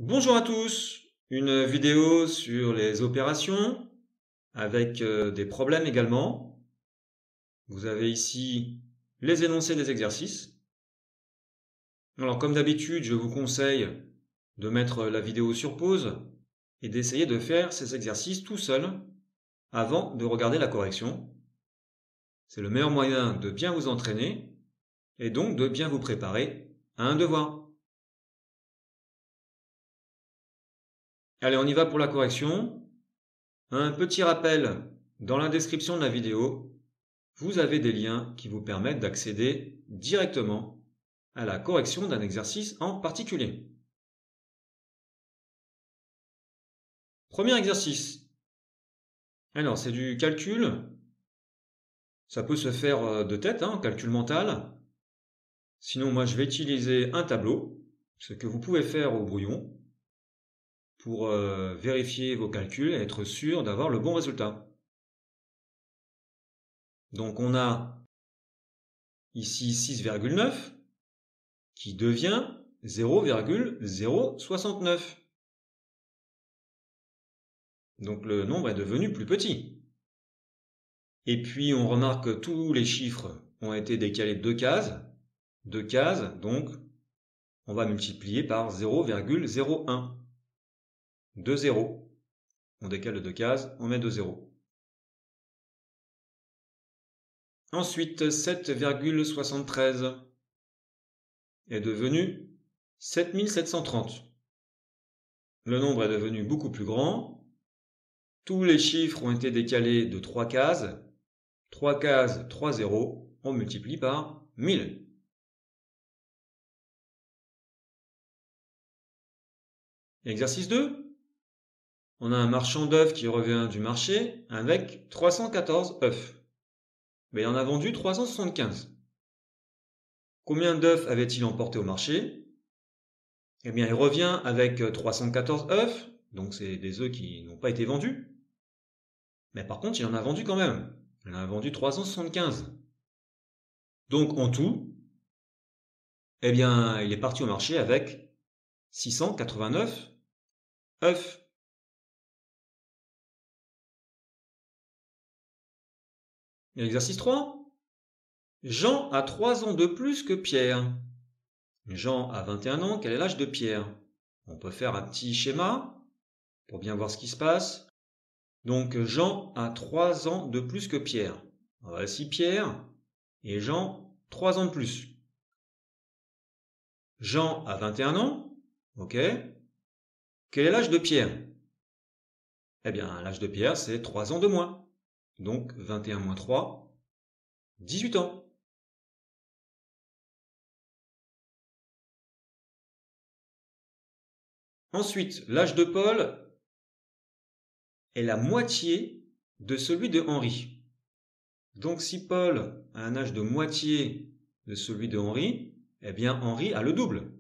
Bonjour à tous, une vidéo sur les opérations avec des problèmes également. Vous avez ici les énoncés des exercices. Alors comme d'habitude, je vous conseille de mettre la vidéo sur pause et d'essayer de faire ces exercices tout seul avant de regarder la correction. C'est le meilleur moyen de bien vous entraîner et donc de bien vous préparer à un devoir. Allez, on y va pour la correction. Un petit rappel, dans la description de la vidéo, vous avez des liens qui vous permettent d'accéder directement à la correction d'un exercice en particulier. Premier exercice. Alors, c'est du calcul. Ça peut se faire de tête, calcul mental. Sinon, moi, je vais utiliser un tableau, ce que vous pouvez faire au brouillon, pour vérifier vos calculs et être sûr d'avoir le bon résultat. Donc, on a ici 6,9 qui devient 0,069. Donc le nombre est devenu plus petit. Et puis on remarque que tous les chiffres ont été décalés de 2 cases. 2 cases, donc on va multiplier par 0,01. 2 zéros. On décale de 2 cases, on met 2 zéros. Ensuite, 7,73 est devenu 7730. Le nombre est devenu beaucoup plus grand. Tous les chiffres ont été décalés de 3 cases. 3 cases, 3 zéros, on multiplie par 1000. Exercice 2. On a un marchand d'œufs qui revient du marché avec 314 œufs. Mais il en a vendu 375. Combien d'œufs avait-il emporté au marché? Eh bien, il revient avec 314 œufs, donc c'est des œufs qui n'ont pas été vendus. Mais par contre, il en a vendu quand même. Il en a vendu 375. Donc en tout, eh bien, il est parti au marché avec 689 œufs. Exercice 3. Jean a 3 ans de plus que Pierre. Jean a 21 ans, quel est l'âge de Pierre? On peut faire un petit schéma pour bien voir ce qui se passe. Donc Jean a 3 ans de plus que Pierre. Voici Pierre et Jean, 3 ans de plus. Jean a 21 ans, ok. Quel est l'âge de Pierre? Eh bien, l'âge de Pierre, c'est 3 ans de moins. Donc 21 moins 3, 18 ans. Ensuite, l'âge de Paul est la moitié de celui de Henri. Donc si Paul a un âge de moitié de celui de Henri, eh bien Henri a le double.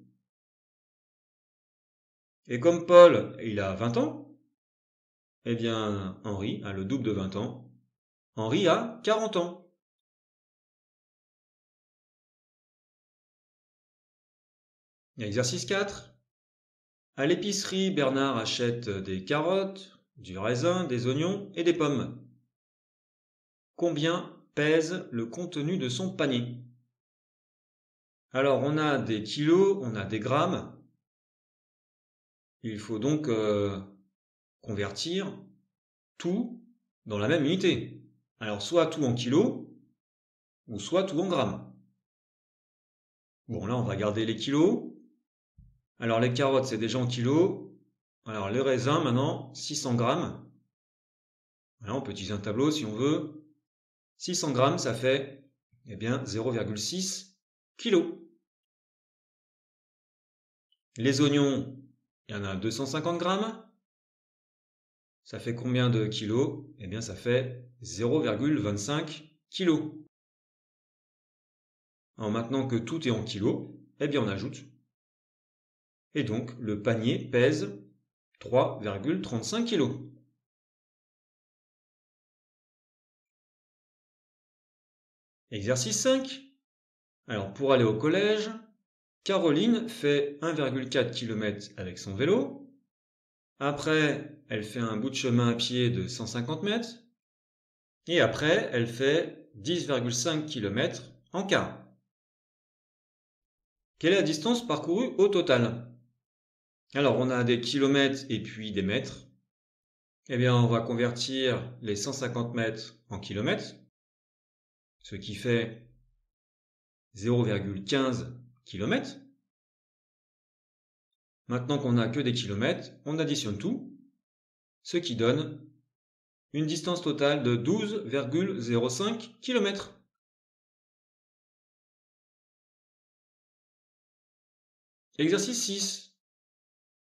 Et comme Paul, il a 20 ans, eh bien Henri a le double de 20 ans. Henri a 40 ans. Exercice 4. À l'épicerie, Bernard achète des carottes, du raisin, des oignons et des pommes. Combien pèse le contenu de son panier? Alors on a des kilos, on a des grammes. Il faut donc convertir tout dans la même unité. Alors soit tout en kilos, ou soit tout en grammes. Bon, là, on va garder les kilos. Alors, les carottes, c'est déjà en kilos. Alors, les raisins, maintenant, 600 grammes. Voilà, on peut utiliser un tableau si on veut. 600 grammes, ça fait, eh bien, 0,6 kilos. Les oignons, il y en a 250 grammes. Ça fait combien de kilos? Eh bien, ça fait 0,25 kilos. Alors, maintenant que tout est en kilos, eh bien, on ajoute. Et donc, le panier pèse 3,35 kg. Exercice 5. Alors, pour aller au collège, Caroline fait 1,4 km avec son vélo. Après, elle fait un bout de chemin à pied de 150 mètres. Et après, elle fait 10,5 km en car. Quelle est la distance parcourue au total? Alors, on a des kilomètres et puis des mètres. Eh bien, on va convertir les 150 mètres en kilomètres, ce qui fait 0,15 km. Maintenant qu'on n'a que des kilomètres, on additionne tout, ce qui donne une distance totale de 12,05 km. Exercice 6.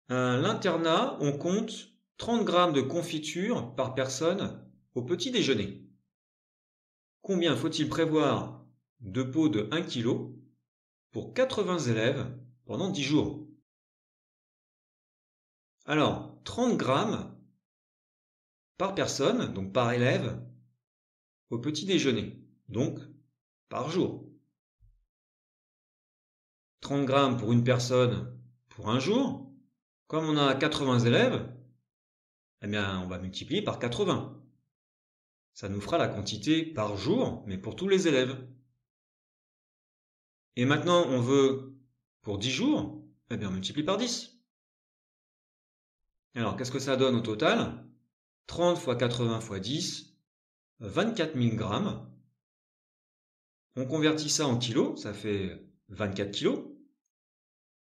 À l'internat, on compte 30 grammes de confiture par personne au petit déjeuner. Combien faut-il prévoir de pots de 1 kg pour 80 élèves pendant 10 jours? Alors, 30 grammes par personne, donc par élève, au petit déjeuner, donc par jour. 30 grammes pour une personne pour un jour. Comme on a 80 élèves, eh bien, on va multiplier par 80. Ça nous fera la quantité par jour, mais pour tous les élèves. Et maintenant, on veut pour 10 jours, eh bien, on multiplie par 10. Alors, qu'est-ce que ça donne au total? 30 fois 80 fois 10, 24 000 grammes. On convertit ça en kilos, ça fait 24 kilos.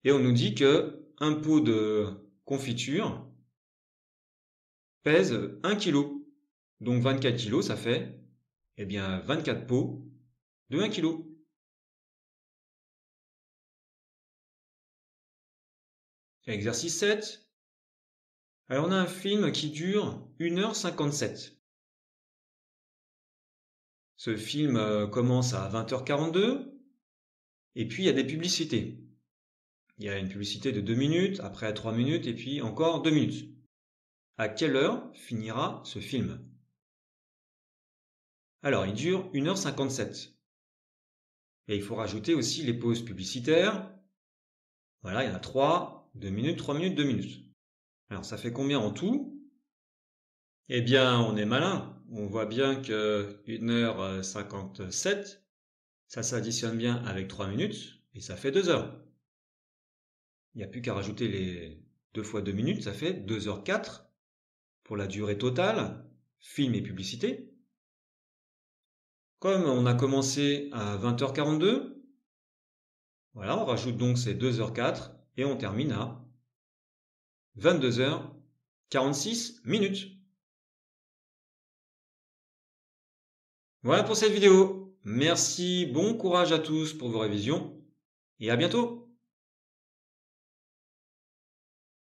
Et on nous dit que un pot de confiture pèse 1 kg. Donc 24 kg, ça fait eh bien 24 pots de 1 kg. Exercice 7. Alors on a un film qui dure 1h57. Ce film commence à 20h42 et puis il y a des publicités. Il y a une publicité de 2 minutes, après 3 minutes et puis encore 2 minutes. À quelle heure finira ce film? Alors il dure 1h57. Et il faut rajouter aussi les pauses publicitaires. Voilà, il y en a 3, 2 minutes, 3 minutes, 2 minutes. Alors ça fait combien en tout? Eh bien, on est malin. On voit bien que 1h57, ça s'additionne bien avec 3 minutes et ça fait 2 heures. Il n'y a plus qu'à rajouter les 2 fois 2 minutes, ça fait 2h04 pour la durée totale, film et publicité. Comme on a commencé à 20h42, voilà, on rajoute donc ces 2h04 et on termine à 22h46 minutes. Voilà pour cette vidéo. Merci, bon courage à tous pour vos révisions et à bientôt.